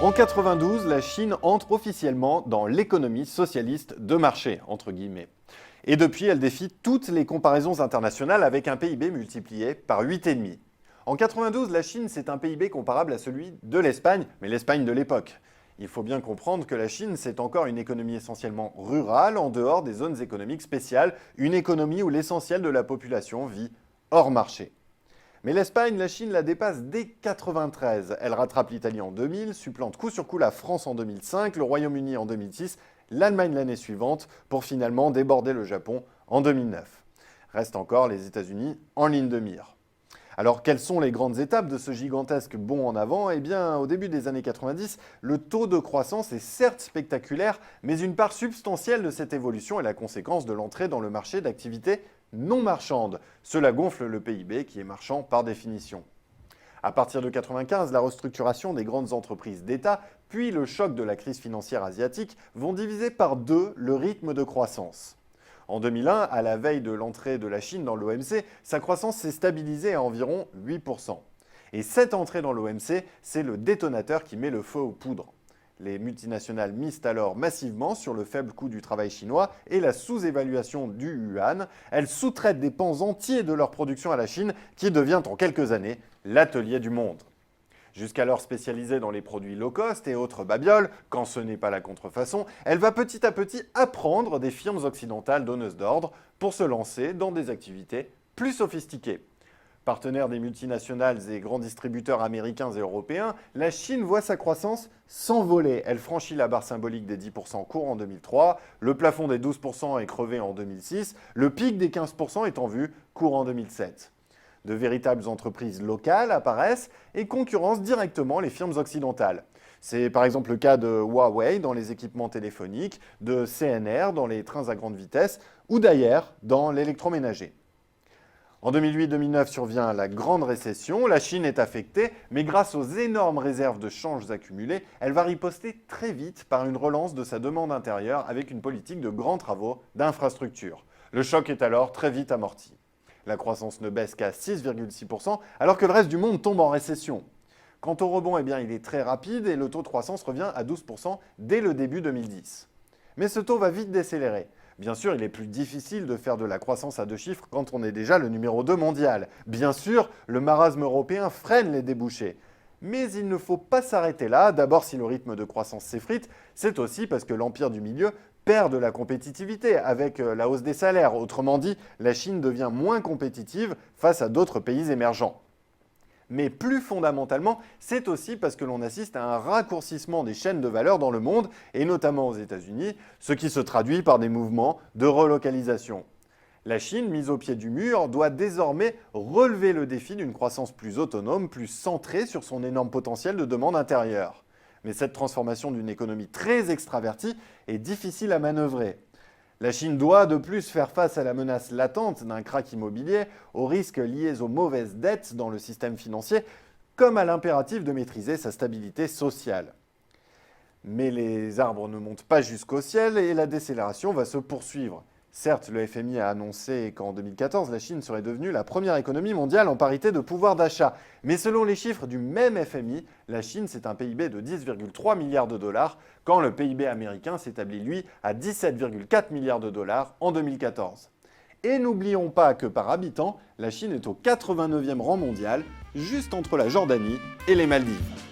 En 92, la Chine entre officiellement dans l'économie socialiste de marché, entre guillemets. Et depuis, elle défie toutes les comparaisons internationales avec un PIB multiplié par 8,5. En 92, la Chine, c'est un PIB comparable à celui de l'Espagne, mais l'Espagne de l'époque. Il faut bien comprendre que la Chine, c'est encore une économie essentiellement rurale, en dehors des zones économiques spéciales, une économie où l'essentiel de la population vit hors marché. Mais l'Espagne, la Chine la dépasse dès 93. Elle rattrape l'Italie en 2000, supplante coup sur coup la France en 2005, le Royaume-Uni en 2006, l'Allemagne l'année suivante, pour finalement déborder le Japon en 2009. Restent encore les États-Unis en ligne de mire. Alors, quelles sont les grandes étapes de ce gigantesque bond en avant? Eh bien, au début des années 90, le taux de croissance est certes spectaculaire, mais une part substantielle de cette évolution est la conséquence de l'entrée dans le marché d'activités non marchandes. Cela gonfle le PIB qui est marchand par définition. À partir de 1995, la restructuration des grandes entreprises d'État, puis le choc de la crise financière asiatique vont diviser par deux le rythme de croissance. En 2001, à la veille de l'entrée de la Chine dans l'OMC, sa croissance s'est stabilisée à environ 8%. Et cette entrée dans l'OMC, c'est le détonateur qui met le feu aux poudres. Les multinationales misent alors massivement sur le faible coût du travail chinois et la sous-évaluation du yuan. Elles sous-traitent des pans entiers de leur production à la Chine qui devient en quelques années l'atelier du monde. Jusqu'alors spécialisée dans les produits low cost et autres babioles, quand ce n'est pas la contrefaçon, elle va petit à petit apprendre des firmes occidentales donneuses d'ordre pour se lancer dans des activités plus sophistiquées. Partenaire des multinationales et grands distributeurs américains et européens, la Chine voit sa croissance s'envoler. Elle franchit la barre symbolique des 10% courant en 2003, le plafond des 12% est crevé en 2006, le pic des 15% est en vue courant 2007. De véritables entreprises locales apparaissent et concurrencent directement les firmes occidentales. C'est par exemple le cas de Huawei dans les équipements téléphoniques, de CNR dans les trains à grande vitesse ou d'ailleurs dans l'électroménager. En 2008-2009 survient la grande récession, la Chine est affectée, mais grâce aux énormes réserves de change accumulées, elle va riposter très vite par une relance de sa demande intérieure avec une politique de grands travaux d'infrastructure. Le choc est alors très vite amorti. La croissance ne baisse qu'à 6,6%, alors que le reste du monde tombe en récession. Quant au rebond, eh bien, il est très rapide et le taux de croissance revient à 12% dès le début 2010. Mais ce taux va vite décélérer. Bien sûr, il est plus difficile de faire de la croissance à deux chiffres quand on est déjà le numéro 2 mondial. Bien sûr, le marasme européen freine les débouchés. Mais il ne faut pas s'arrêter là. D'abord, si le rythme de croissance s'effrite, c'est aussi parce que l'empire du milieu perd de la compétitivité avec la hausse des salaires. Autrement dit, la Chine devient moins compétitive face à d'autres pays émergents. Mais plus fondamentalement, c'est aussi parce que l'on assiste à un raccourcissement des chaînes de valeur dans le monde, et notamment aux États-Unis, ce qui se traduit par des mouvements de relocalisation. La Chine, mise au pied du mur, doit désormais relever le défi d'une croissance plus autonome, plus centrée sur son énorme potentiel de demande intérieure. Mais cette transformation d'une économie très extravertie est difficile à manœuvrer. La Chine doit de plus faire face à la menace latente d'un krach immobilier, aux risques liés aux mauvaises dettes dans le système financier, comme à l'impératif de maîtriser sa stabilité sociale. Mais les arbres ne montent pas jusqu'au ciel et la décélération va se poursuivre. Certes, le FMI a annoncé qu'en 2014, la Chine serait devenue la première économie mondiale en parité de pouvoir d'achat. Mais selon les chiffres du même FMI, la Chine, c'est un PIB de 10,3 milliards de dollars, quand le PIB américain s'établit, lui, à 17,4 milliards de dollars en 2014. Et n'oublions pas que par habitant, la Chine est au 89e rang mondial, juste entre la Jordanie et les Maldives.